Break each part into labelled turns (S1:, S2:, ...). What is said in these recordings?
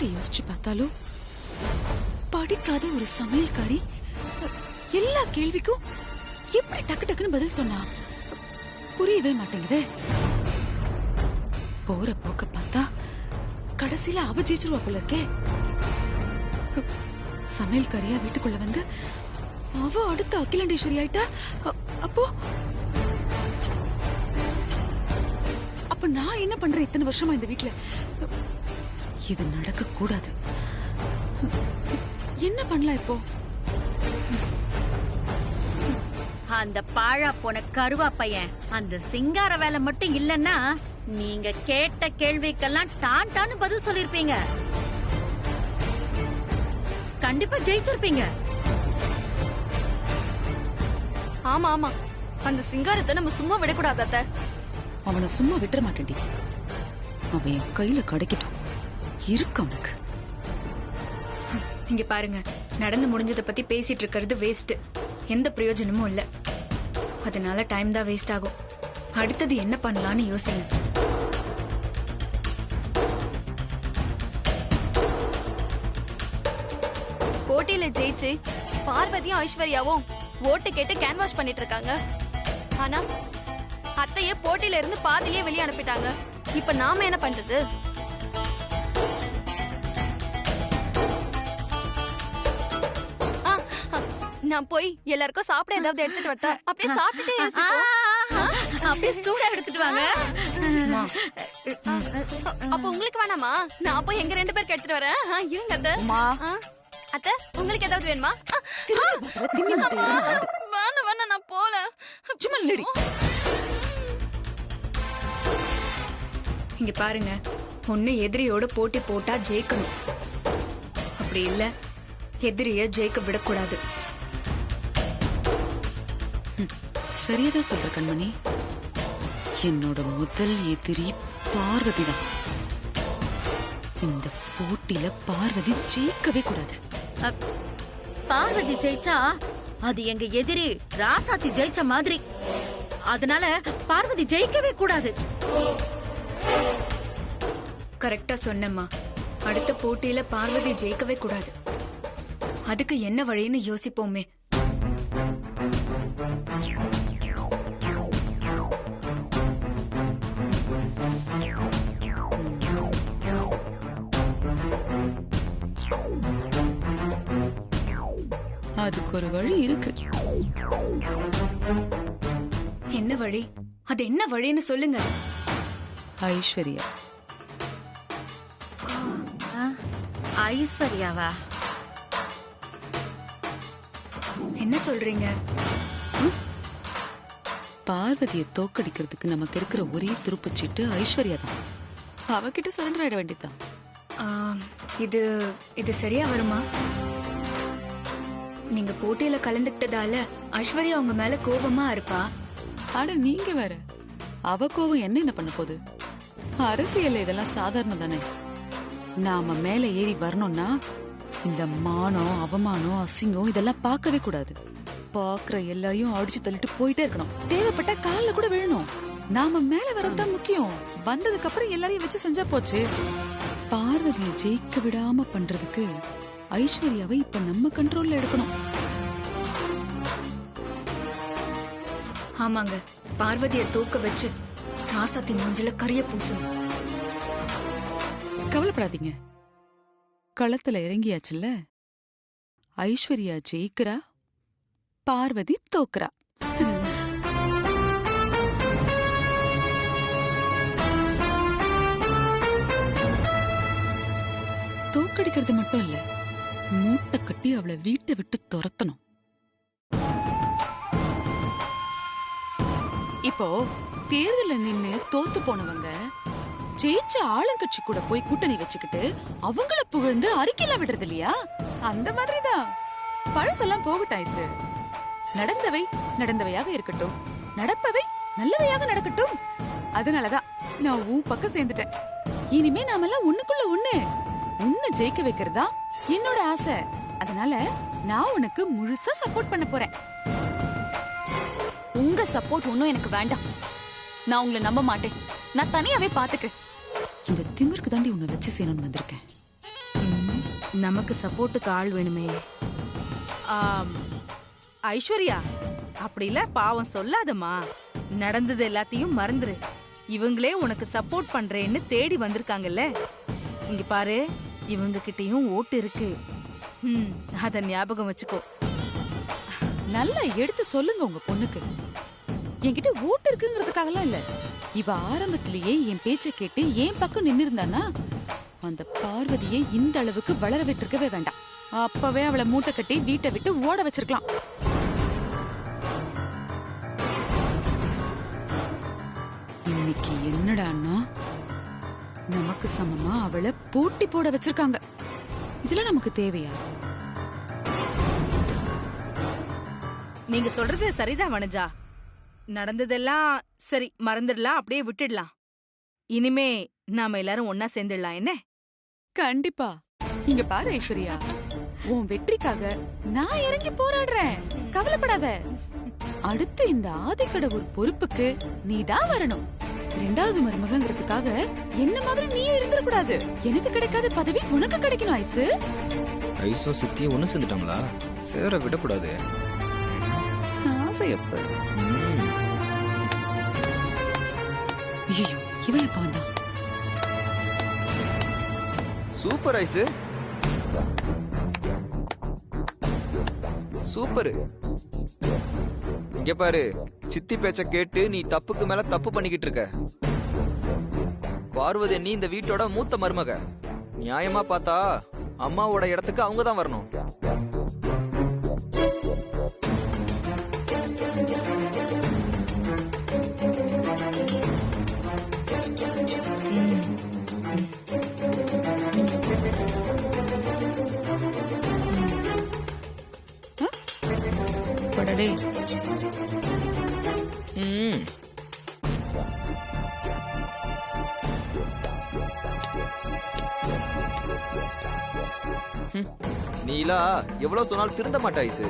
S1: எப்படி யோசிச்சு பார்த்தாலும் படிக்காத ஒரு சமையல்காரி எல்லா கேள்விக்கும் எப்படி டக்கு டக்குன்னு பதில் சொன்னா புரியவே மாட்டேங்குதே. போற போக்க பார்த்தா கடைசியில அவ ஜெயிச்சிருவா போல இருக்கே. சமையல்காரியா வீட்டுக்குள்ள வந்து அவ அடுத்த அகிலாண்டேஸ்வரி ஆயிட்டா. அப்போ அப்ப நான் என்ன பண்றேன் இத்தனை வருஷமா இந்த வீட்டுல? இது நடக்க கூடாது. என்ன பண்ணலாம் இப்போ?
S2: அந்த பாழா போன கருவா பையன் அந்த சிங்கார வேலை மட்டும் இல்லன்னா நீங்க கேட்ட கேள்விக்கெல்லாம் டான் டான்னு பதில் சொல்லிருப்பீங்க. கண்டிப்பா ஜெயிச்சிருப்பீங்க.
S3: ஆமா ஆமா, அந்த சிங்காரத்தை நம்ம சும்மா விடக்கூடாது அத்தை.
S1: அவனை சும்மா விட்டுற மாட்டேன்டி. அவன் என் கையில கிடைக்கட்டும். இருக்கு அவனுக்கு.
S4: இங்க பாருங்க, நடந்து முடிஞ்சதை பத்தி பேசிட்டு இருக்கிறது வேஸ்ட். எந்த பிரயோஜனமும் இல்ல. அதனால டைம் தான் வேஸ்ட் ஆகும். அடுத்தது என்ன பண்ணலாம்னு யோசிங்க.
S3: போட்டியில ஜெயிச்சு பார்வதியும் ஐஸ்வர்யாவும் ஓட்டு கேட்டு கேன்வாஷ் பண்ணிட்டு இருக்காங்க. ஆனா அத்தைய போட்டியில இருந்து பாதியிலே வெளியே அனுப்பிட்டாங்க. இப்ப நாம என்ன பண்றது? நான் போய் எல்லாருக்கும் சாப்பிட ஏதாவது எடுத்துட்டு வரட்டா? அப்படியே சாப்பிட்டுட்டே
S2: அப்படியே சூடா எடுத்துட்டு வாங்க.
S3: அப்ப உங்களுக்கு வேணாமா? நான் போய் எங்க 2 பேருக்கு எடுத்துட்டு வரேன். இருங்க அத்தை. அத்தை, உங்களுக்கு ஏதாவது வேணுமா? வேணாம் வேணாம், நான் போல.
S1: சும்மா இல்லடி.
S4: இங்க பாருங்க, ஒண்ணு எதிரியோட போட்டி போட்டா ஜெயிக்கணும். அப்படி இல்ல எதிரிய ஜெயிக்க விடக்கூடாது.
S1: சரியாதான் சொல்ற கண்மணி. என்னோட முதல் எதிரி பார்வதி தான். இந்த போட்டியில பார்வதி ஜெயிக்கவே கூடாது.
S2: பார்வதி ஜெயிச்சா அது எங்க எதிரி ராசாத்தி ஜெயிச்ச மாதிரி. அதனால பார்வதி ஜெயிக்கவே கூடாது.
S4: கரெக்டா சொன்னம்மா. அடுத்த போட்டியில பார்வதி ஜெயிக்கவே கூடாது. அதுக்கு என்ன வழின்னு யோசிப்போமே.
S1: அதுக்கு ஒரு வழி இருக்கு.
S4: என்ன வழி? அது என்ன வழின்னு சொல்லுங்க.
S1: ஐஸ்வர்யா.
S2: ஐஸ்வர்யாவா?
S4: என்ன சொல்றீங்க?
S1: பார்வதியை தோக்கடிக்கிறதுக்கு நமக்கு இருக்கிற ஒரே திருப்புச்சீட்டு ஐஸ்வர்யா தான். அவகிட்ட சரண்டர் ஆயிட வேண்டியதான்.
S4: இது இது சரியா வருமா? நீங்க போட்டியில கலந்துக்கிட்டதால ஐஸ்வர்யா உங்க மேல கோபமா இருப்பா.
S1: அட நீங்க வேற. அவ கோவம் என்ன பண்ண போகுது? அரசியல் இதெல்லாம் சாதாரணம் தானே. நாம மேல ஏறி வரணும்னா இந்த மானம், அவமானம், அசிங்கம் இதெல்லாம் பார்க்கவே கூடாது. பாக்குற எல்லாரையும் அடிச்சு தள்ளிட்டு போயிட்டே இருக்கணும். தேவைப்பட்ட கால்ல கூட விழணும். நாம மேல வரதான் முக்கியம். வந்ததுக்கு அப்புறம் எல்லாரையும் வச்சு செஞ்சா போச்சு. பார்வதியை ஜெயிக்க விடாம பண்றதுக்கு ஐஸ்வர்யாவை இப்ப நம்ம கண்ட்ரோல்ல எடுக்கணும்.
S4: ஆமாங்க, பார்வதியை தூக்க வச்சு ராசாத்தி மூஞ்சில கரிய பூசணும்.
S1: கவலைப்படாதீங்க. களத்துல இறங்கியாச்சுல்ல. ஐஸ்வர்யா ஜெயிக்கிறா, பார்வதி தோக்குறா. தோக்கடிக்கிறது மட்டும் இல்ல, மூட்டை கட்டி அவளை வீட்டை விட்டு துரத்தணும். இப்போ தேர்தல நின்னு தோத்து போனவங்க ஜெயிச்ச ஆளுங்கட்சி கூட போய் கூட்டணி வச்சுக்கிட்டு அவங்கள புகழ்ந்து அறிக்கையில விடுறது இல்லையா? அந்த மாதிரிதான். பழசெல்லாம் போகட்டாய்ஸ். நடந்தவை நடந்தவையாக இருக்கட்டும், நடப்பவை நல்லவையாக நடக்கட்டும். அதனாலதான் நான் உன் பக்கம் சேர்ந்துட்டேன். இனிமே நாமெல்லாம் ஒண்ணுக்குள்ள ஒண்ணு ஜெயிக்க வைக்கிறதா என்னோட ஆசை. அதனால நான் உனக்கு முழுசா சப்போர்ட் பண்ண போறேன்.
S3: உங்க சப்போர்ட் ஒன்னும் எனக்கு வேண்டாம். நான் உங்களை நம்ப மாட்டேன். நான் தனியாவே பாத்துக்கிறேன்.
S1: இந்த திமிருக்கு தாண்டி உன்னை வச்சு செய்யணும்னு வந்திருக்கேன்.
S5: நமக்கு சப்போர்ட்டுக்கு ஆள் வேணுமே. ஆம், ஐஸ்வர்யா அப்படிலாம் பாவம் சொல்லாதம்மா. நடந்தது எல்லாத்தையும் மறந்துரு. இவங்களே உனக்கு சப்போர்ட் பண்றேன்னு தேடி வந்திருக்காங்கல்ல. இங்க பாரு, இவங்க கிட்டயும் ஓட்டு இருக்கு. அத ஞாபகம் வச்சுக்கோ.
S1: நல்லா எடுத்து சொல்லுங்க உங்க பொண்ணுக்கு. என்கிட்ட ஓட்டு இருக்குங்கிறதுக்காகலாம் இல்ல. இவ ஆரம்பத்திலேயே என் பேச்ச கேட்டு என் பக்கம் நின்னு இருந்தானா அந்த பார்வதியை இந்த அளவுக்கு வளர விட்டுருக்கவே வேண்டாம். அப்பவே அவளை மூட்டை கட்டி வீட்டை விட்டு ஓட வச்சிருக்கலாம். இன்னைக்கு என்னடான்னா நமக்கு சமமா அவளை போட்டி போட வச்சிருக்காங்க. இதெல்லாம் நமக்கு தேவையா?
S5: நீங்க சொல்றது சரிதான் வனஜா. நடந்ததெல்லாம் சரி, மறந்துடலாம், அப்படியே விட்டுடலாம். இனிமே நாம எல்லாரும் ஒன்னா சேர்ந்துடலாம். என்ன?
S1: கண்டிப்பா. இங்க பாரு ஐஸ்வர்யா, உன் வெற்றிக்காக நான் இறங்கி போராடுறேன். கவலைப்படாத. அடுத்து இந்த ஆதிக்கடவுர் பொறுப்புக்கு நீதான் வரணும். 2வது மருமகங்கிறதுக்காக என்ன மாதிரி நீயும் இருந்துடக்கூடாது. எனக்கு கிடைக்காத பதவி உனக்கு கிடைக்கணும் ஐசு.
S6: ஐசோ சித்தியும் ஒண்ணு சேர்ந்துட்டாங்களா? சேர விடக்கூடாது.
S1: ஆசையப்ப. ஐயோ, இவன் எப்ப வந்தான்?
S6: Super ice, super. இங்க பாரு, சித்தி பேச்ச கேட்டு நீ தப்புக்கு மேல தப்பு பண்ணிக்கிட்டு இருக்க. பார்வதி நீ இந்த வீட்டோட மூத்த மருமக. நியாயமா பார்த்தா அம்மாவோட இடத்துக்கு அவங்க தான் வரணும்.
S1: படடே.
S6: நீலா எவ்வளவு சொன்னாலும் திருந்த மாட்டா ஐசு.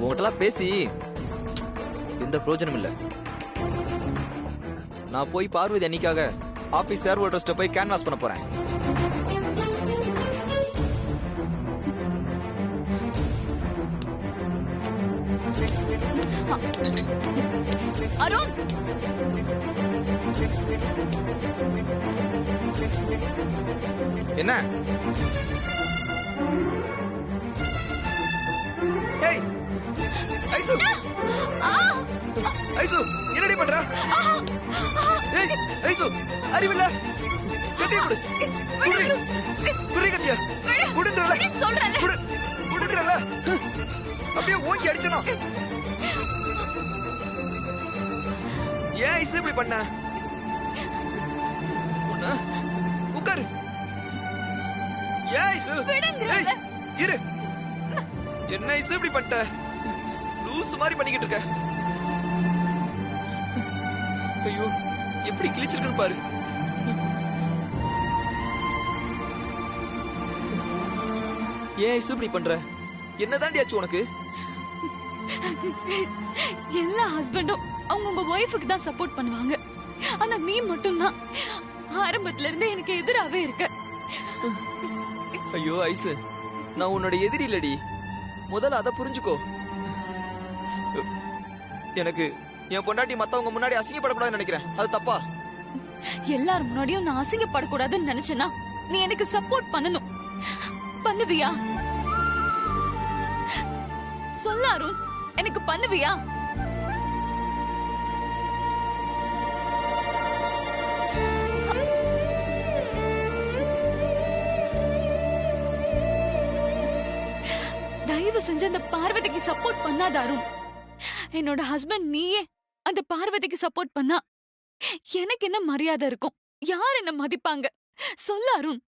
S6: உங்ககிட்டலாம் பேசி எந்த பிரயோஜனம் இல்ல. நான் போய் பார்வதி அன்னிக்காக ஆபீஸ் ஷேர் ஹோல்டர்ஸ்ட போய் கேன்வாஸ் பண்ண போறேன்.
S3: அருண்,
S6: என்ன? ஏய் ஐசு, ஐசு என்னடி பண்ற? ஏய் ஐசு, அறிவில்ல? கத்திய குடு. குடு. குடு கத்திய. குடுன்றல.
S3: சொல்றேன்ல.
S6: குடு. குடுன்றல. அப்படியே ஓங்கி அடிச்சனா? ஏன் ஐசு இப்படி பண்ண? உன்ன உட்காரு. ஏன் ஐசு? ஏய் இரு. என்ன ஐசு இப்படி பண்ணிட்ட? லூசு மாதிரி பண்ணிக்கிட்டு இருக்க. ஐயோ, எப்படி கிழிச்சிருக்குன்னு பாரு. ஏன் ஐசு இப்படி பண்ற? என்னதாண்டி ஆச்சு உனக்கு?
S3: எல்லா ஹஸ்பண்டும் அவங்க ஒய்ஃபுக்கு தான் சப்போர்ட் பண்ணுவாங்க. ஆனா நீ மட்டும் தான் ஆரம்பத்துல இருந்து எனக்கு எதிராவே இருக்க.
S6: ஐயோ ஐசு, நான் உன்னோட எதிரி இல்லடி. முதல்ல அத புரிஞ்சுக்கோ. எனக்கு என் பொண்டாட்டி மத்தவங்க முன்னாடி அசிங்கப்படக்கூடாதுன்னு நினைக்கிறேன். அது தப்பா?
S3: எல்லாரும் முன்னாடியும் நான் அசிங்கப்படக்கூடாதுன்னு நினைச்சேனா நீ எனக்கு சப்போர்ட் பண்ணணும். பண்ணுவியா? சொல்ல அருண், எனக்கு பண்ணுவியா? தயவு செஞ்சு அந்த பார்வதிக்கு சப்போர்ட் பண்ணாத அருண். என்னோட ஹஸ்பண்ட் நீயே அந்த பார்வதிக்கு சப்போர்ட் பண்ணா எனக்கு என்ன மரியாதை இருக்கும்? யார் என்ன மதிப்பாங்க? சொல்ல அருண்.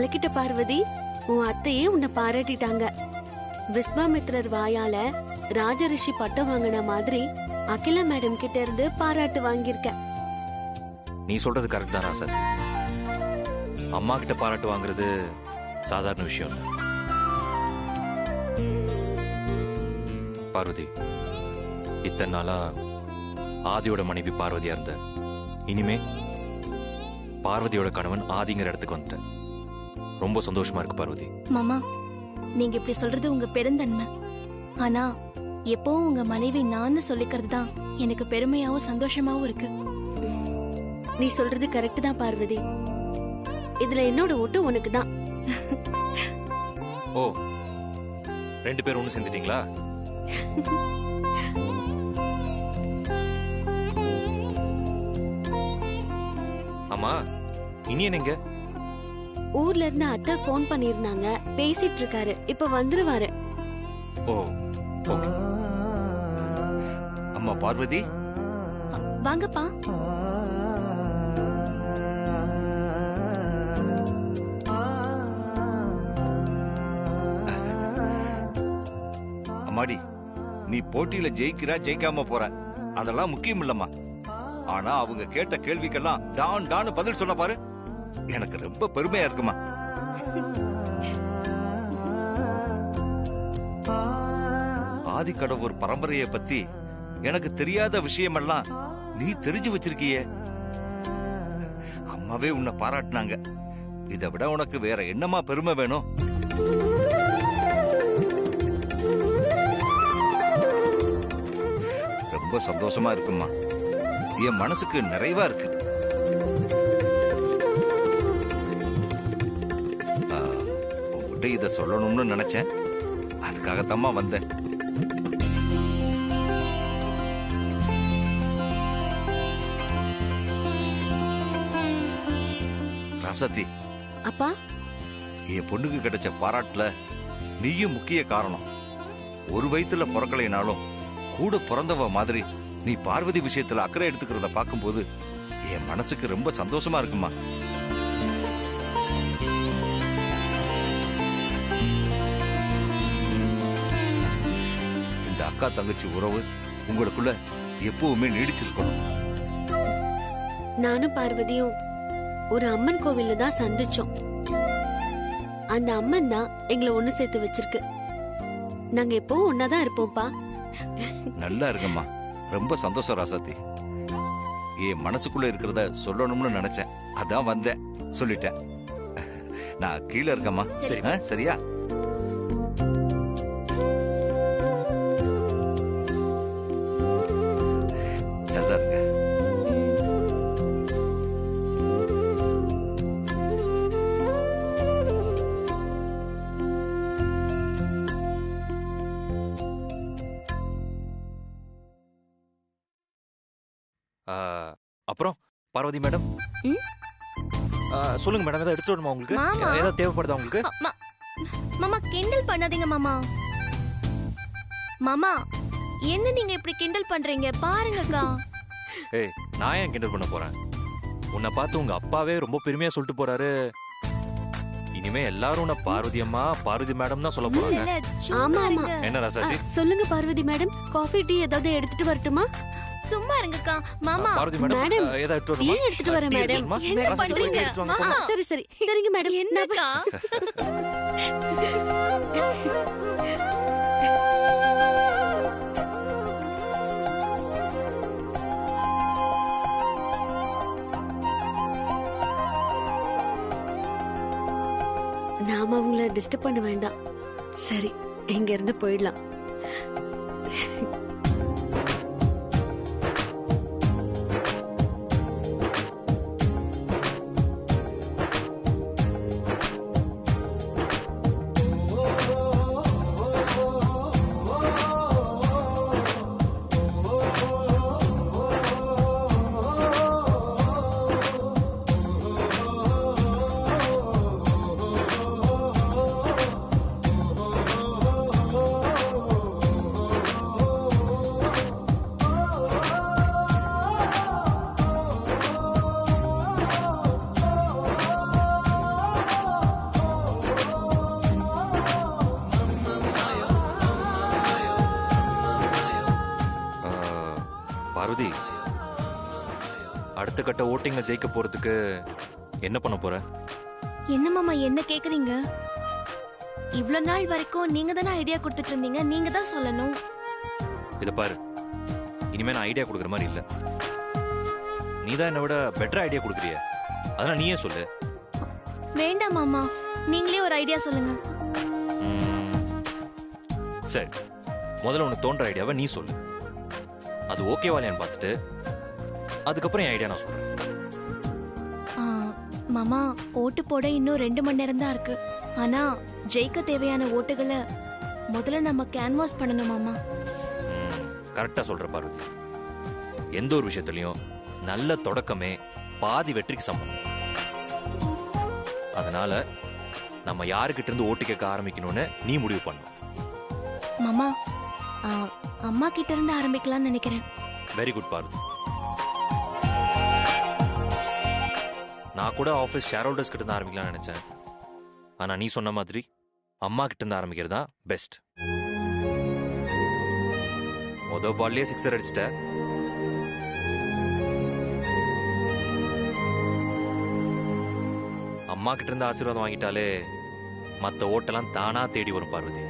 S7: கலக்கிட்ட பார்வதி. உன் அத்தையே உன்னை பாராட்டிட்டாங்க. விஸ்வாமித்ரர் வாயால ராஜரிஷி பட்டம் வாங்கின மாதிரி அகிலா மேடம் கிட்ட இருந்து பாராட்டு வாங்கியிருக்க.
S8: நீ சொல்றது கரெக்ட் தான் ராசா. அம்மா கிட்ட பாராட்டு வாங்குறது சாதாரண விஷயம் இல்லை. பார்வதி, இத்தனை நாளா ஆதியோட மனைவி பார்வதியா இருந்த, இனிமே பார்வதியோட கணவன் ஆதிங்கிற இடத்துக்கு வந்துட்டேன். ரொம்ப சந்தோஷமா இருக்கு பார்வதி.
S9: மாமா, நீங்க இப்படி சொல்றது உங்க பெருந்தன்மை. ஆனா எப்பவும் உங்க மனைவி நான் சொல்லிக்கிறது தான் எனக்கு பெருமையாவும் சந்தோஷமாவும் இருக்கு.
S7: நீ சொல்றது கரெக்ட் தான் பார்வதி. இதுல என்னோட ஓட்டு உனக்கு தான்.
S8: ஓ, 2 பேரும் ஒண்ணு சேர்ந்துட்டீங்களா? அம்மா, இனி என்னங்க?
S7: ஊர்ல இருந்து அத்தை போன் பண்ணிருந்தாங்க, பேசிட்டு இருக்காரு. இப்ப வந்துருவாரு.
S8: ஓ, ஓகே.
S10: அம்மா பார்வதி,
S9: வாங்கப்பா.
S10: அம்மாடி, நீ போட்டியில ஜெயிக்கிறா ஜெயிக்காம போற அதெல்லாம் முக்கியம் இல்லம்மா. ஆனா அவங்க கேட்ட கேள்விக்கெல்லாம் டான் டான்னு பதில் சொன்ன பாரு, எனக்கு ரொம்ப பெருமையா இருக்குமா. ஆதிக்கடவுர் பரம்பரையை பத்தி எனக்கு தெரியாத விஷயமெல்லாம் நீ தெரிஞ்சு வச்சிருக்கியே. அம்மாவே உன்னை பாராட்டினாங்க. இதை விட உனக்கு வேற என்னமா பெருமை வேணும்? ரொம்ப சந்தோஷமா இருக்குமா. என் மனசுக்கு நிறைவா இருக்கு. உங்ககிட்ட இத சொல்லணும்னு நினைச்சேன். அதுக்காகத்தாம்மா வந்தேன். ராசத்தி,
S7: அப்பா,
S10: என் பொண்ணுக்கு கிடைச்ச பாராட்டுல நீயும் முக்கிய காரணம். ஒரு வயித்துல பிறக்கலைனாலும் கூட பிறந்தவ மாதிரி நீ பார்வதி விஷயத்துல அக்கறை எடுத்துக்கிறத பார்க்கும்போது என் மனசுக்கு ரொம்ப சந்தோஷமா இருக்குமா. இந்த அக்கா தங்கச்சி உறவு உங்களுக்குள்ள எப்பவுமே நீடிச்சிருக்கணும்.
S7: நானும் பார்வதியும் ஒரு அம்மன் கோவில்ல தான் சந்திச்சோம். அந்த அம்மன் தான் எங்களை ஒண்ணு சேர்த்து வச்சிருக்கு. நாங்க எப்பவும் ஒன்னாதான் இருப்போம்ப்பா.
S10: நல்லா இருக்குமா. ரொம்ப சந்தோஷம் ராசாத்தி. என் மனசுக்குள்ள இருக்கிறத சொல்லணும்னு நினைச்சேன். அதான் வந்தேன், சொல்லிட்டேன். நான் கீழே இருக்கம்மா. சரியா? நல்லா இருக்க.
S8: அப்புறம் பார்வதி மேடம், சொல்லுங்க மேடம். ஏதாவது எடுத்துட்டு வரணுமா உங்களுக்கு? ஏதாவது தேவைப்படுதா உங்களுக்கு?
S9: மாமா, கிண்டல் பண்ணாதீங்க மாமா. மாமா, என்ன நீங்க இப்படி கிண்டல் பண்றீங்க? பாருங்கக்கா.
S8: ஏய், நான் ஏன் கிண்டல் பண்ண போறேன்? உன்னை பார்த்து உங்க அப்பாவே ரொம்ப பெருமையா சொல்லிட்டு போறாரு. இனிமே எல்லாரும் உன்னை பார்வதி அம்மா, பார்வதி மேடம் தான் சொல்ல போறாங்க.
S7: ஆமா ஆமா.
S8: என்ன ராசாஜி?
S7: சொல்லுங்க பார்வதி மேடம், காஃபி டீ ஏதாவது எடுத்துட்டு வரட்டுமா?
S9: சும்மா இருங்கக்கா. மாமா,
S8: பார்வதி மேடம், ஏதாவது எடுத்துட்டு வரணுமா?
S7: ஏன் எடுத்துட்டு வரேன் மேடம்?
S9: என்ன பண்றீங்க?
S7: சரி சரி சரிங்க மேடம்.
S9: என்னக்கா?
S7: நாம அவங்கள டிஸ்டர்ப் பண்ண வேண்டாம். சரி, இங்க இருந்து போயிடலாம்.
S8: அடுத்த கட்ட ஓட்டிங்ல ஜெயிக்க போறதுக்கு என்ன பண்ண போற?
S9: என்ன மாமா என்ன கேக்குறீங்க? இவ்ளோ நாள் வரைக்கும் நீங்க தானே ஐடியா கொடுத்துட்டு இருந்தீங்க, நீங்க தான் சொல்லணும்.
S8: இத பாரு, இனிமே நான் ஐடியா கொடுக்குற மாதிரி இல்ல. நீ தான் என்னை விட பெட்டர் ஐடியா கொடுக்குறிய, அதனால நீயே சொல்லு.
S9: வேண்டாம் மாமா, நீங்களே ஒரு ஐடியா சொல்லுங்க.
S8: சரி, முதல்ல உனக்கு தோன்ற ஐடியாவை நீ சொல்லு. அது ஓகேவாலியான்னு பார்த்துட்டு அதுக்கப்புறம் என் ஐடியா நான் சொல்றேன்.
S9: ஆ, மாமா ஓட்டு போட இன்னும் 2 மணி நேரம் தான் இருக்கு. ஆனா ஜெயிக்க தேவையான ஓட்டுகளை முதல்ல நம்ம கேன்வாஸ் பண்ணணும் மாமா.
S8: கரெக்டா சொல்ற பார்வதி. எந்த ஒரு விஷயத்துலயும் நல்ல தொடக்கமே பாதி வெற்றிக்கு சமம். அதனால நம்ம யாருக்கிட்ட இருந்து ஓட்டு கேட்க ஆரம்பிக்கணும்னு நீ முடிவு பண்ணு.
S9: மாமா, அம்மா கிட்ட இருந்து ஆரம்பிக்கலாம்னு நினைக்கிறேன்.
S8: Very good Parvathi. நான் கூட ஆபீஸ் ஷேர் ஹோல்டர்ஸ் கிட்ட இருந்து ஆரம்பிக்கலாம்னு நினைச்சேன். ஆனா நீ சொன்ன மாதிரி அம்மா கிட்ட இருந்து ஆரம்பிக்கிறது தான் பெஸ்ட். முதல் பால்லே 6 அடிச்சிட்ட. அம்மா கிட்ட இருந்து ஆசீர்வாதம் வாங்கிட்டாலே மத்த ஓட்டெல்லாம் தானா தேடி வரும் பார்வதி.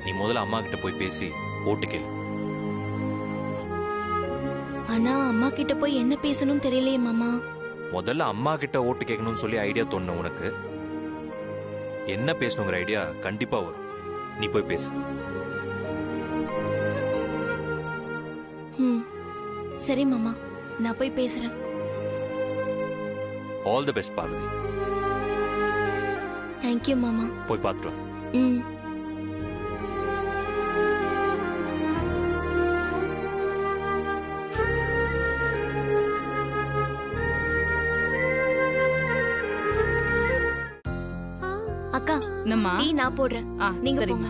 S8: நீ முதல்ல அம்மா கிட்ட போய் பேசி ஓட்டு கேளு.
S9: ஆனா அம்மா கிட்ட போய் என்ன பேசணும் தெரியலையே மாமா.
S8: முதல்ல அம்மா கிட்ட ஓட்டு கேட்கணும்னு சொல்லி ஐடியா தோணு உனக்கு. என்ன பேசணுங்கிற ஐடியா கண்டிப்பா வரும். நீ போய் பேசு.
S9: சரி மாமா, நான் போய் பேசுறேன்.
S8: All the best Parvathi.
S9: Thank you மாமா.
S8: போய் பார்த்துட்டு வா.
S9: அக்கா,
S5: என்னம்மா?
S9: டீ நான் போடுறேன், நீங்க போங்க.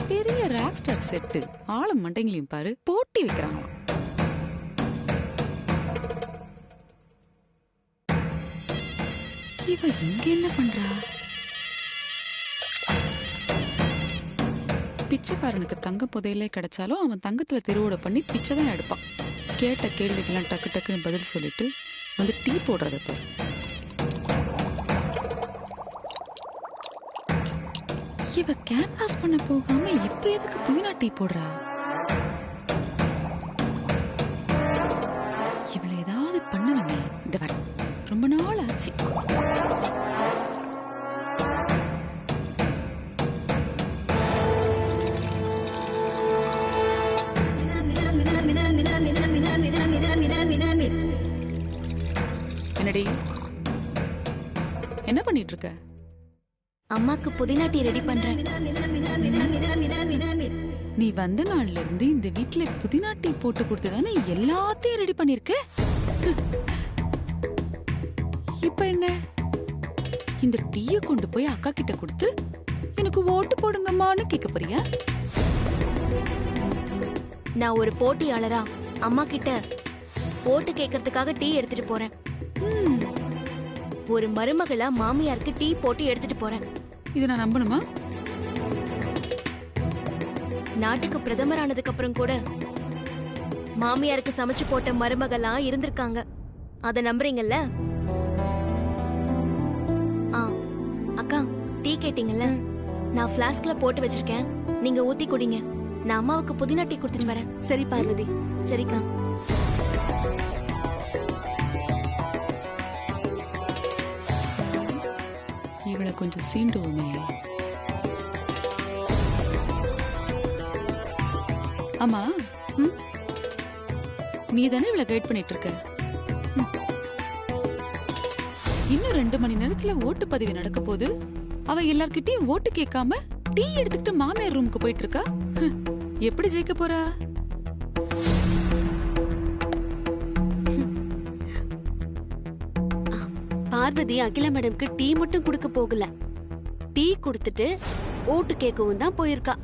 S1: பெரிய ராக் ஸ்டார் செட்டு ஆளும் மண்டைங்களையும் பாரு போட்டி வைக்கிறாங்களாம். இவ இங்க என்ன பண்றா? பிச்சைக்காரனுக்கு தங்க புதையலே கிடைச்சாலும் அவன் தங்கத்துல திருவோட பண்ணி பிச்சை தான் எடுப்பான். கேட்ட கேள்விக்கெல்லாம் டக்கு டக்குன்னு பதில் சொல்லிட்டு வந்து டீ போடுறத பாரு. இவ கேன்வாஸ் பண்ண போகாம இப்ப எதுக்கு புதினா டீ போடுறா? இவளை ஏதாவது பண்ணணுமே. இந்த வர ரொம்ப நாள் ஆச்சு. என்னடி என்ன பண்ணிட்டு இருக்க?
S9: அம்மாக்கு புதினா டீ ரெடி பண்றேன்.
S1: நீ வந்த நாள்ல இருந்து இந்த வீட்ல புதினா டீ போட்டு கொடுத்துதானே எல்லாத்தையும் ரெடி பண்ணிருக்க. இப்ப என்ன இந்த டீய கொண்டு போய் அக்கா கிட்ட கொடுத்து எனக்கு ஓட்டு போடுங்கம்மான்னு கேட்க போறியா?
S9: நான் ஒரு போட்டியாளரா அம்மா கிட்ட ஓட்டு கேட்கறதுக்காக டீ எடுத்துட்டு போறேன். ஒரு மருமகளா மாமியாருக்கு டீ போட்டு எடுத்துட்டு போறேன்.
S1: இத நான் நம்பணுமா?
S9: நாட்டுக்கு பிரதமர் ஆனதுக்கு அப்புறம் கூட மாமியாருக்கு சமைச்சு போட்ட மருமகளா இருந்திருக்காங்க. அத நம்புறீங்கல்ல? அக்கா, டீ கேட்டீங்கல்ல, நான் ஃபிளாஸ்க்ல போட்டு வச்சிருக்கேன், நீங்க ஊத்தி குடிங்க. நான் அம்மாவுக்கு புதினா டீ கொடுத்துட்டு வரேன்.
S7: சரி பார்வதி.
S9: சரிக்கா.
S1: இவளை கொஞ்சம் சீண்டுவோமே. ஆமா, நீ தானே இவளை கைட் பண்ணிட்டு இருக்க. இன்னும் 2 மணி நேரத்துல ஓட்டு பதிவு நடக்க போது அவ எல்லார்கிட்டயும் ஓட்டு கேட்காம டீ எடுத்துக்கிட்டு மாமியார் ரூமுக்கு போயிட்டு இருக்கா. எப்படி ஜெயிக்க போறா?
S7: பார்வதி அகிலா மேடம்க்கு டீ மட்டும் கொடுக்க போகல, டீ கொடுத்துட்டு ஓட்டு கேட்கவும் தான் போயிருக்கா.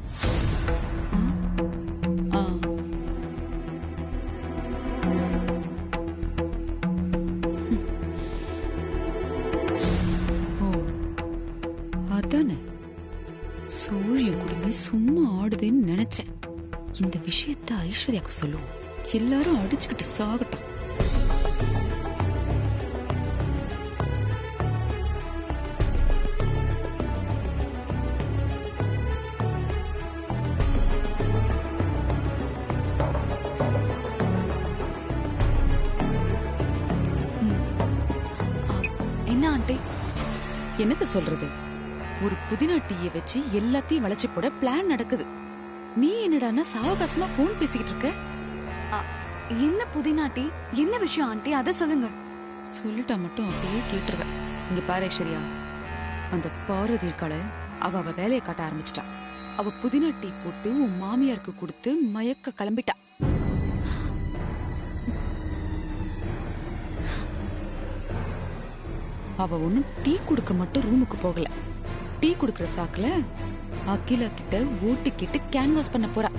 S1: நினைச்சேன். இந்த விஷயத்த ஐஸ்வர்யாக்கு சொல்லுவோம். எல்லாரும் அடிச்சுக்கிட்டு சாகட்டும்.
S3: என்ன ஆண்டி?
S1: என்னத்த சொல்றது? ஒரு புதினா டீயை வச்சு எல்லாத்தையும் வளைச்சு போட பிளான் நடக்குது. நீ என்னடான்னா சாவகாசமா போன் பேசிக்கிட்டு இருக்க.
S3: என்ன புதினா டீ? என்ன விஷயம் ஆண்டி? அத சொல்லுங்க.
S1: சொல்லிட்டா மட்டும் அப்படியே கேட்டுருவ. இங்க பாரு ஐஸ்வர்யா, அந்த பார்வதி இருக்காள, அவ வேலையை காட்ட ஆரம்பிச்சிட்டா. அவ புதினா டீ போட்டு உன் மாமியாருக்கு கொடுத்து மயக்க கிளம்பிட்டா. அவ ஒன்னும் டீ குடுக்க மட்டும் ரூமுக்கு போகல. டீ குடுக்கற சாக்குல அகிலா கிட்ட ஓட்டு கேட்டு கேன்வாஸ் பண்ண போறா.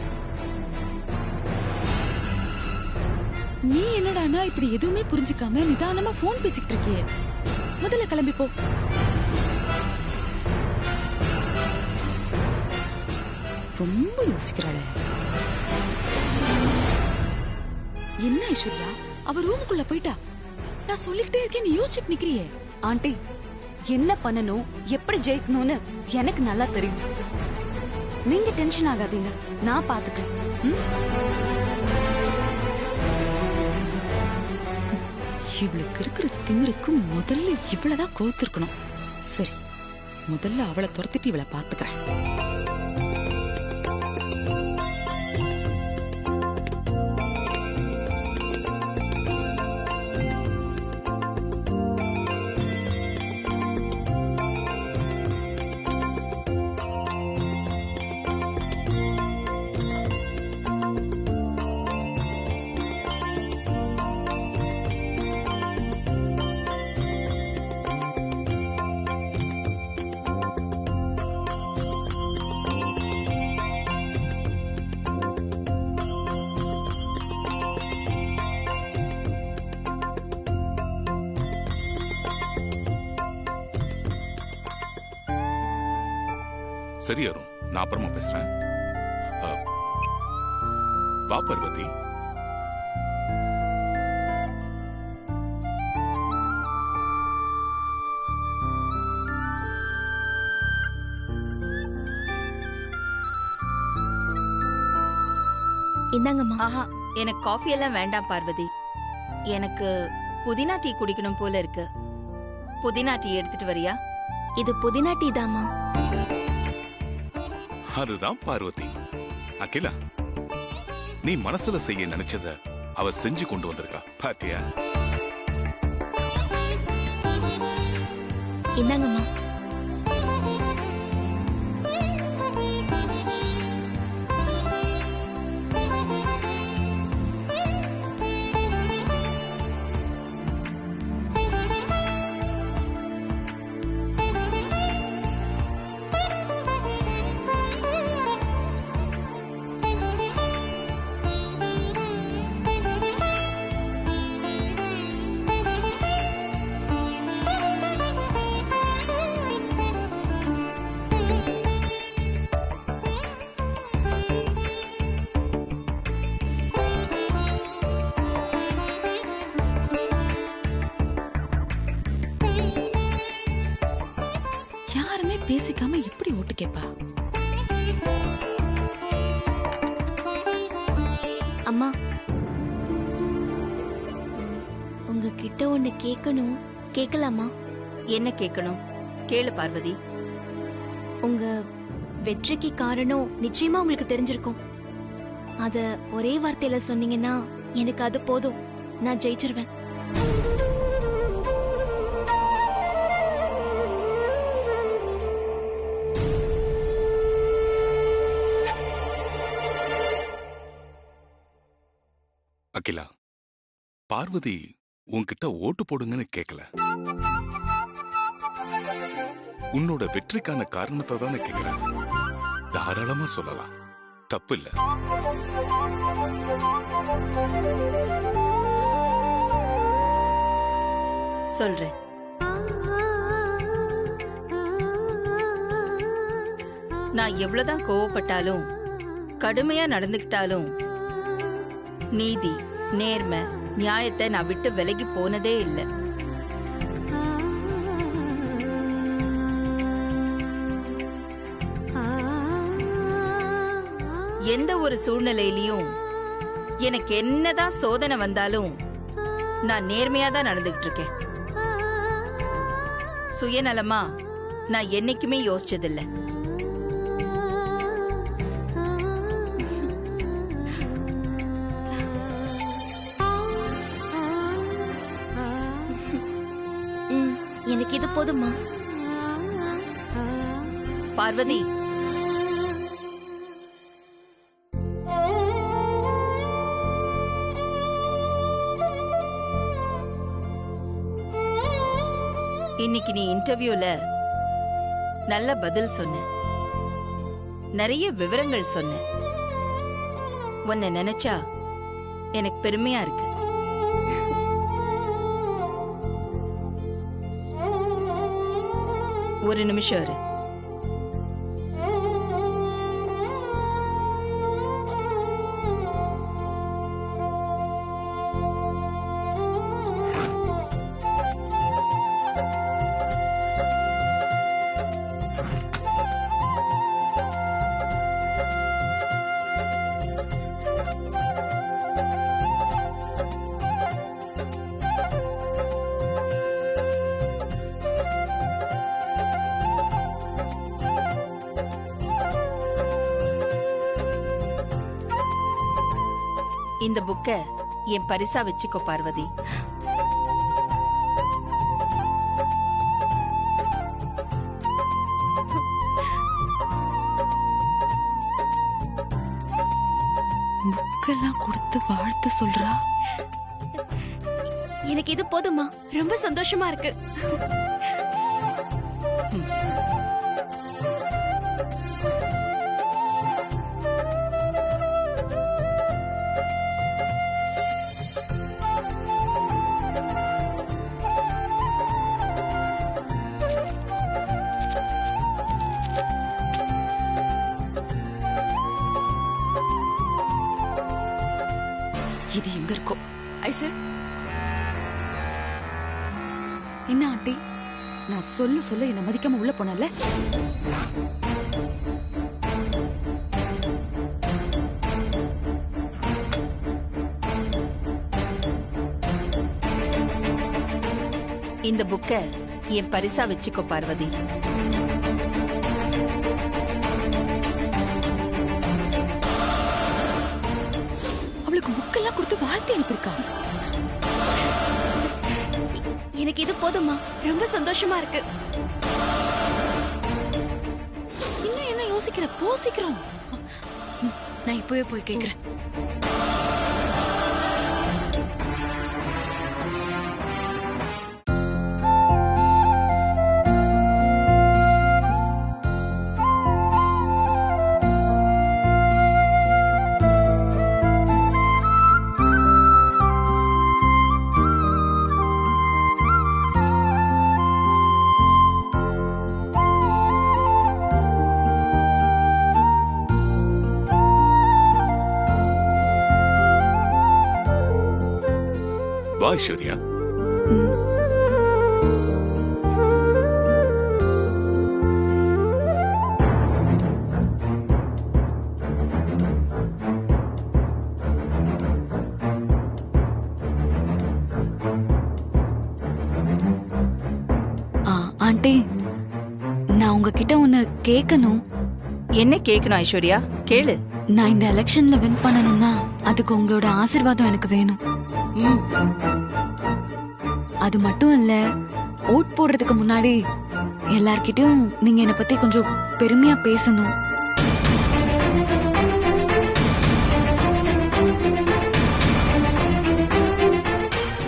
S1: நீ என்னடானா இப்படி எதுவுமே புரிஞ்சுக்காம நிதானமா போன் பேசிக்கிட்டு இருக்கியே. முதல்ல கிளம்பி போ. ரொம்ப யோசிக்கிறாளே. என்ன ஐஸ்வர்யா, அவ ரூமுக்குள்ள போயிட்டா. நான் சொல்லிக்கிட்டே இருக்கேன், நீ யோசிச்சுட்டு நிக்கிறியே.
S3: ஆண்டி, என்ன பண்ணணும், எப்படி ஜெயிக்கணும்னு எனக்கு நல்லா தெரியும். நீங்க டென்ஷன் ஆகாதீங்க, நான் பாத்துக்கிறேன்.
S1: இவளுக்கு இருக்கிற திமிருக்கு முதல்ல இவ்வளவுதான் கோத்திருக்கணும். சரி, முதல்ல அவளை துரத்திட்டு இவளை பாத்துக்கிறேன்.
S11: சரி அருண், நான் அப்புறமா பேசுறேன். வா பார்வதி.
S9: இந்தாங்கம்மா.
S12: ஆஹா, எனக்கு காஃபி எல்லாம் வேண்டாம் பார்வதி. எனக்கு புதினா டீ குடிக்கணும் போல இருக்கு. புதினா டீ எடுத்துட்டு வரியா?
S9: இது புதினா டீ தாமா.
S11: அதுதான் பார்வதி. அகிலா, நீ மனசுல செய்ய நினைச்சத அவ செஞ்சு கொண்டு வந்திருக்கா பாத்தியா?
S9: இந்தாங்கம்மா.
S1: யாருமே பேசிக்காம எப்படி ஓட்டு கேப்பா?
S9: அம்மா, உங்ககிட்ட ஒண்ணு கேட்கணும். கேட்கலாமா?
S12: என்ன கேட்கணும்? கேளு பார்வதி.
S9: உங்க வெற்றிக்கு காரணம் நிச்சயமா உங்களுக்கு தெரிஞ்சிருக்கும். அத ஒரே வார்த்தையில சொன்னீங்கன்னா எனக்கு அது போதும். நான் ஜெயிச்சிருவேன்.
S11: அகிலா, பார்வதி உன்கிட்ட ஓட்டு போடுங்கன்னு கேட்கல. உன்னோட வெற்றிக்கான காரணத்தை தானே கேட்கிறேன். தாராளமா சொல்லலாம், தப்பு இல்ல.
S12: சொல்றேன். நான் எவ்வளவுதான் கோவப்பட்டாலும் கடுமையா நடந்துக்கிட்டாலும் நீதி, நேர்மை, நியாயத்தை நான் விட்டு விலகி போனதே இல்லை. எந்த ஒரு சூழ்நிலையிலயும் எனக்கு என்னதான் சோதனை வந்தாலும் நான் நேர்மையா தான் நடந்துகிட்டு இருக்கேன். சுயநலமா நான் என்னைக்குமே யோசிச்சதில்லை.
S9: எனக்கு இது போதுமா?
S12: பார்வதி, இன்னைக்கு நீ இன்டர்வியூல நல்ல பதில் சொன்ன, நிறைய விவரங்கள் சொன்ன. உன்னை நினைச்சா எனக்கு பெருமையா இருக்கு. ஒரு நிமிஷம் இரு. இந்த புக்க என் பரிசா வச்சுக்கோ பார்வதி.
S1: புக்கெல்லாம் கொடுத்து வாழ்த்து சொல்றா.
S9: எனக்கு இது போதுமா? ரொம்ப சந்தோஷமா இருக்கு.
S1: இது எங்க இருக்கோ? ஐசு,
S4: என்ன ஆண்டி?
S1: நான் சொல்ல என்ன மதிக்காம உள்ள போனல.
S12: இந்த புக்க என் பரிசா வச்சுக்கோ பார்வதி.
S1: அவளுக்கு புக்கெல்லாம் கொடுத்து வாழ்த்து அனுப்பியிருக்கா.
S9: எனக்கு இது போதுமா? ரொம்ப சந்தோஷமா இருக்கு.
S1: இன்னும் என்ன யோசிக்கிற? போ சீக்கிரம்.
S4: நான் இப்பவே போய் கேக்குறேன்.
S11: வா ஐஸ்வர்யா.
S4: ஆண்டி, நான் உங்ககிட்ட ஒன்னு கேட்கணும்.
S12: என்ன கேட்கணும் ஐஸ்வர்யா? கேளு.
S4: நான் இந்த எலெக்ஷன்ல வின் பண்ணணும்னா அதுக்கு உங்களோட ஆசீர்வாதம் எனக்கு வேணும். அது மட்டும் இல்ல, ஓட் போடுறதுக்கு முன்னாடி எல்லார்கிட்டயும் நீங்க என்னை பத்தி கொஞ்சம் பெருமையா பேசணும்.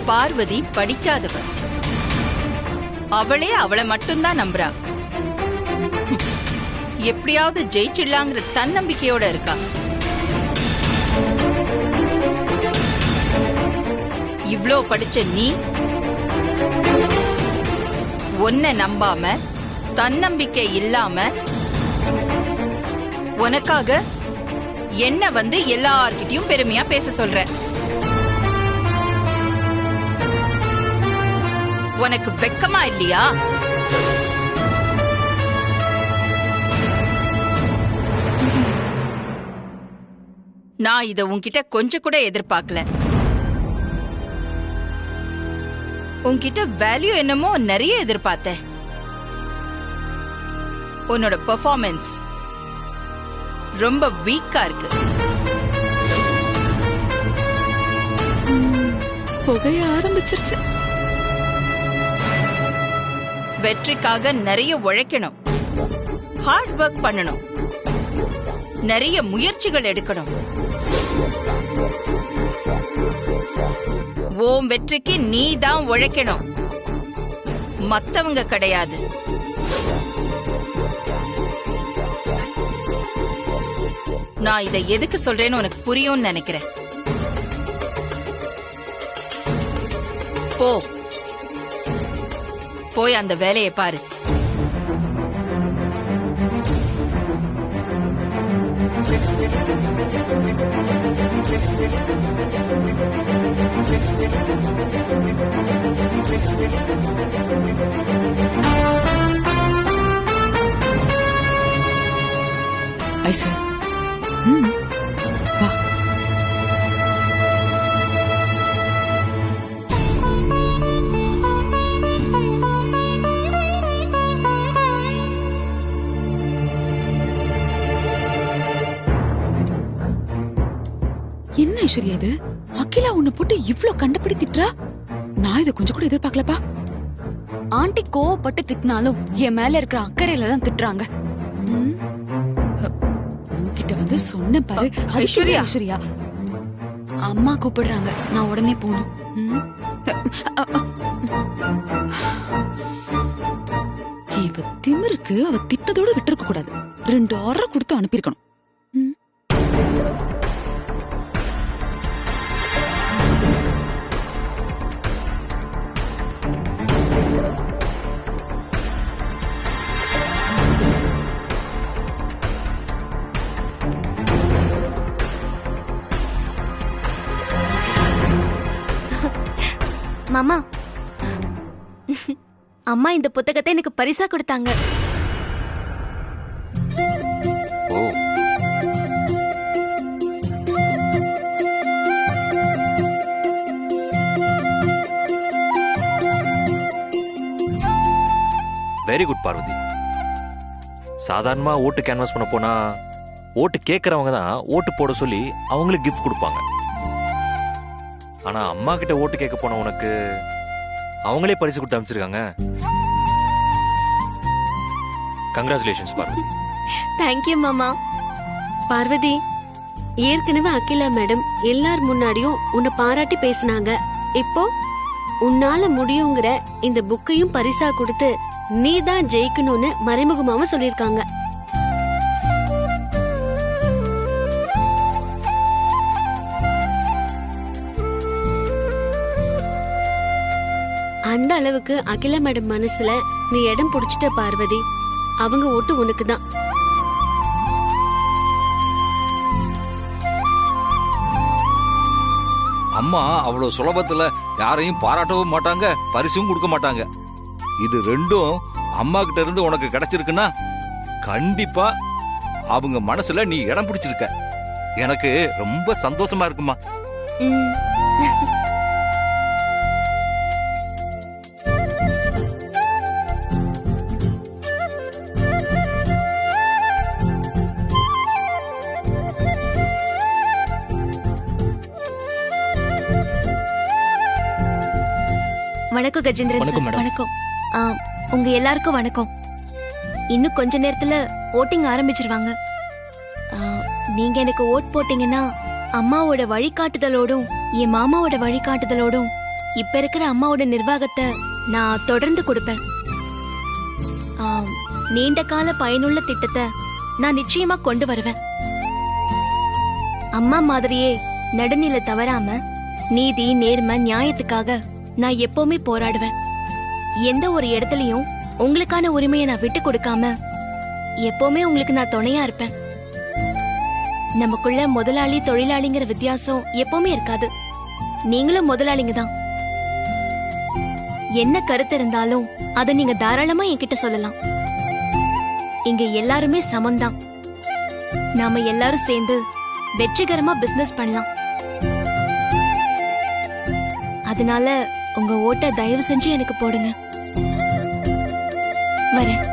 S12: பார்வதி படிக்காதவ. அவளே அவளை மட்டும்தான் நம்புறா. எப்படியாவது ஜெயிச்சிடலாங்கிற தன்னம்பிக்கையோட இருக்கா. இவ்ளோ படிச்ச நீ உன்னை நம்பாம, தன்னம்பிக்கை இல்லாம, உனக்காக என்ன வந்து எல்லார்கிட்டயும் பெருமையா பேச சொல்ற. உனக்கு வெக்கமா இல்லையா? நான் இத உன்கிட்ட கொஞ்சம் கூட எதிர்பார்க்கல. உன்கிட்ட வேல்யூ என்னமோ நிறைய எதிர்பார்த்தேன். உன்னோட பெர்ஃபார்மன்ஸ் ரொம்ப வீக்கா இருக்கு.
S1: புகைய ஆரம்பிச்சிருச்சு.
S12: வெற்றிக்காக நிறைய உழைக்கணும், ஹார்ட் ஒர்க் பண்ணணும், நிறைய முயற்சிகள் எடுக்கணும். ஓம் வெற்றிக்கு நீ தான் உழைக்கணும், மத்தவங்க கிடையாது. நான் இதை எதுக்கு சொல்றேன்னு உனக்கு புரியும்னு நினைக்கிறேன். போ, போய் அந்த வேலையை பாரு.
S1: ஐசு, வா. என்ன ஐஸ்வர்யா இது? அகிலா உன்னை போட்டு இவ்ளோ கண்டபடி திட்டுறா? நான் இதை கொஞ்சம் கூட எதிர்பார்க்கலப்பா.
S4: ஆண்டி கோவப்பட்டு திட்டினாலும் என் மேல இருக்கிற அக்கறையில தான் திட்டுறாங்க.
S1: உன்கிட்ட வந்து சொன்ன பாரு. ஐஸ்வர்யா, ஐஸ்வர்யா
S4: அம்மா கூப்பிடுறாங்க, நான் உடனே போகணும்.
S1: இவ திமிருக்கு அவ திட்டத்தோட விட்டுருக்க கூடாது. 2 ஆர்டர் கொடுத்து அனுப்பியிருக்கணும்.
S9: மாமா, அம்மா இந்த புத்தகத்தை எனக்கு பரிசா கொடுத்தாங்க.
S8: ஓ, வெரி குட் பார்வதி. சாதாரணமா ஓட்டு கேன்வாஸ் பண்ண போனா ஓட்டு கேட்கறவங்க தான் ஓட்டு போட சொல்லி அவங்களுக்கு கிஃப்ட் கொடுப்பாங்க. ஆனா அம்மா கிட்ட ஓட்டு கேட்க போன உனக்கு அவங்களே பரிசு கொடுத்து அமைச்சிருக்காங்க. கங்க்ராச்சுலேஷன்ஸ் பார்வதி.
S9: தேங்க்யூ மாமா.
S7: பார்வதி, ஏற்கனவே அகிலா மேடம் எல்லார் முன்னாடியும் உன்னை பாராட்டி பேசினாங்க. இப்போ உன்னால முடியுங்கிற இந்த புக்கையும் பரிசா கொடுத்து நீ தான் ஜெயிக்கணும்னு மறைமுகமாவும் சொல்லிருக்காங்க. அந்த அளவுக்கு அகிலா மேடம் மனசுல நீ இடம் பிடிச்சிட்ட பார்வதி. அவங்க ஓட்டு உனக்கு தான்.
S10: அம்மா அவ்வளவு சுலபத்துல யாரையும் பாராட்டவும் மாட்டாங்க, பரிசும் கொடுக்க மாட்டாங்க. இது ரெண்டும் அம்மா கிட்ட இருந்து உனக்கு கிடைச்சிருக்குன்னா கண்டிப்பா அவங்க மனசுல நீ இடம் பிடிச்சிருக்க. எனக்கு ரொம்ப சந்தோஷமா இருக்குமா.
S9: வணக்கம் கஜேந்திரன் சார். வணக்கம். உங்க எல்லாருக்கும் வணக்கம். இன்னும் கொஞ்ச நேரத்துல ஓட்டிங் ஆரம்பிச்சிருவாங்க. நீங்க எனக்கு ஓட் போட்டீங்கன்னா அம்மாவோட வழிகாட்டுதலோடும் என் மாமாவோட வழிகாட்டுதலோடும் இப்ப இருக்கிற அம்மாவோட நிர்வாகத்தை நான் தொடர்ந்து கொடுப்பேன். நீண்ட கால பயனுள்ள திட்டத்தை நான் நிச்சயமா கொண்டு வருவேன். அம்மா மாதிரியே நடுநிலை தவறாம நீதி, நேர்மை, நியாயத்துக்காக நான் எப்பவுமே போராடுவேன். எந்த ஒரு இடத்துலயும் உங்களுக்கான உரிமையை நான் விட்டு கொடுக்காம எப்பவுமே உங்களுக்கு நான் துணையா இருப்பேன். நமக்குள்ள முதலாளி தொழிலாளிங்கிற வித்தியாசம் எப்பவுமே இருக்காது. நீங்களும் முதலாளிங்க தான். என்ன கருத்து இருந்தாலும் அதை நீங்க தாராளமா என்கிட்ட சொல்லலாம். இங்க எல்லாருமே சமம்தான். நாம எல்லாரும் சேர்ந்து வெற்றிகரமா பிசினஸ் பண்ணலாம். அதனால உங்க ஓட்டை தயவு செஞ்சு எனக்கு போடுங்க. வரேன்.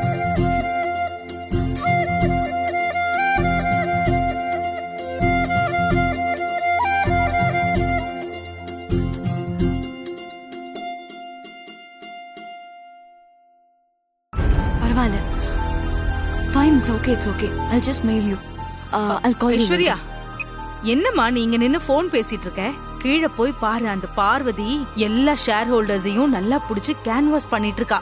S3: பரவாயில்ல. Fine, it's okay. I'll just mail you. I'll call you.
S5: Aishwarya, என்னம்மா நீங்க நின்னு போன் பேசிட்டு இருக்க? கீழே போய் பாரு, அந்த பார்வதி எல்லா ஷேர் ஹோல்டர்ஸையும் நல்லா புடிச்சு கேன்வாஸ் பண்ணிட்டு இருக்கா.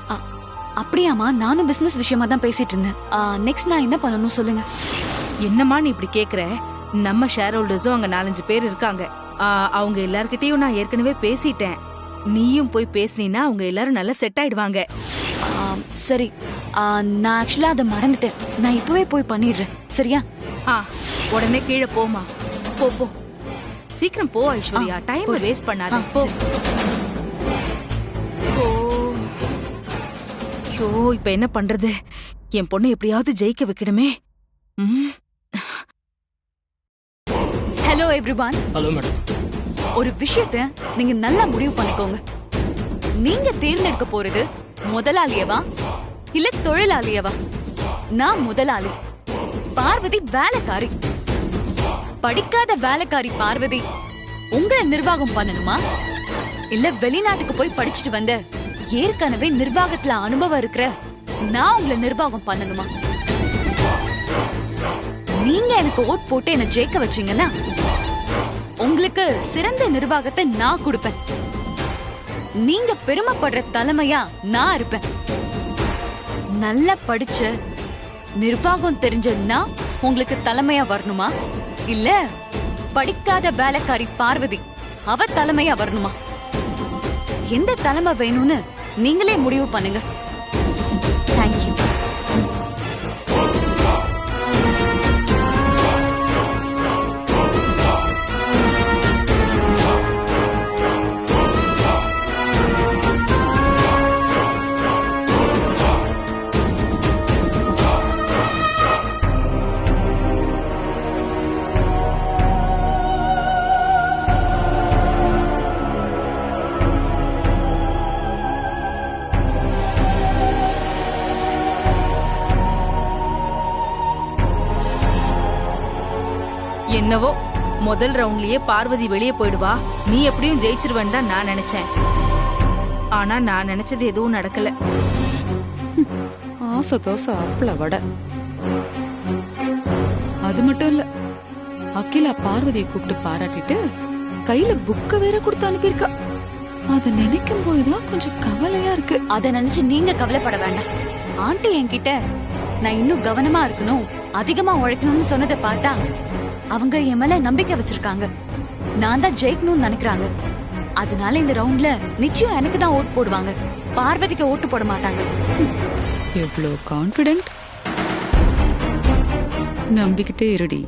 S3: அப்படியாமா? நானும் பிசினஸ் விஷயமா தான் பேசிட்டு இருந்தேன். நெக்ஸ்ட் நான் என்ன பண்ணணும் சொல்லுங்க.
S5: என்னம்மா நீ இப்படி கேக்குற? நம்ம ஷேர் ஹோல்டர்ஸும் அங்க 4-5 பேர் இருக்காங்க. அவங்க எல்லார்கிட்டயும் நான் ஏற்கனவே பேசிட்டேன். நீயும் போய் பேசினா அவங்க எல்லாரும் நல்லா செட் ஆயிடுவாங்க.
S3: சரி, நான் ஆக்சுவலா அதை மறந்துட்டேன். நான் இப்பவே போய் பண்ணிடுறேன். சரியா?
S5: உடனே கீழே போமா. போ சீக்கிரம் போ ஐஸ்வர்யா, டைம் வேஸ்ட் பண்ணாத. போ. ஐயோ, இப்ப என்ன பண்றது? என் பொண்ணை எப்படியாவது ஜெயிக்க வைக்கணுமே.
S3: Hello everyone.
S13: Hello madam.
S3: ஒரு விஷயத்தை நீங்க நல்லா முடிவு பண்ணிக்கோங்க. நீங்க தேர்ந்தெடுக்க போறது முதலாளியவா இல்ல தொழிலாளியவா? நான் முதலாளி, பார்வதி வேலைக்காரி. படிக்காத வேலைக்காரி பார்வதி உங்களை நிர்வாகம் பண்ணணுமா, இல்ல வெளிநாட்டுக்கு போய் படிச்சுட்டு வந்த ஏற்கனவே நிர்வாகத்துல அனுபவம் இருக்கிற நான் உங்களை நிர்வாகம் பண்ணணுமா? நீங்க எனக்கு ஓட் போட்டு என்ன ஜெயிக்க வச்சீங்கன்னா உங்களுக்கு சிறந்த நிர்வாகத்தை நான் கொடுப்பேன். நீங்க பெருமைப்படுற தலைமையா நான் இருப்பேன். நல்லா படிச்ச நிர்வாகம் தெரிஞ்ச நான் உங்களுக்கு தலைமையா வரணுமா, இல்ல படிக்காத வேலைக்காரி பார்வதி அவ தலைமையா வரணுமா? எந்த தலைமை வேணும்னு நீங்களே முடிவு பண்ணுங்க. தேங்க்யூ.
S5: என்னவோ முதல் ரவுண்ட்லயே பார்வதி வெளியே போயிடுவா, நீ எப்படியும் ஜெயிச்சிருவேன்னு தான் நான் நினைச்சேன். ஆனா நான் நினைச்சது எதுவும் நடக்கல.
S1: ஆசை தோசை அப்பள வடை. அது மட்டும் இல்ல, அகிலா பார்வதியை கூப்பிட்டு பாராட்டிட்டு கையில புக்க வேற கொடுத்து அனுப்பியிருக்கா. அத நினைக்கும் போதுதான் கொஞ்சம் கவலையா இருக்கு.
S3: அத நினைச்சு நீங்க கவலைப்பட வேண்டாம். ஆண்டி என்கிட்ட நான் இன்னும் கவனமா இருக்கணும், அதிகமா உழைக்கணும்னு சொன்னதை பார்த்தா அவங்க என் மேல நம்பிக்கை வச்சிருக்காங்க. நான் தான் ஜெயிக்கணும்னு நினைக்கிறாங்க. அதனால இந்த ரவுண்ட்ல நிச்சயம் எனக்கு தான் ஓட் போடுவாங்க, பார்வதிக்கு ஓட்டு போட மாட்டாங்க.
S1: எவ்வளவு கான்பிடென்ட். நம்பிக்கிட்டே இருடி.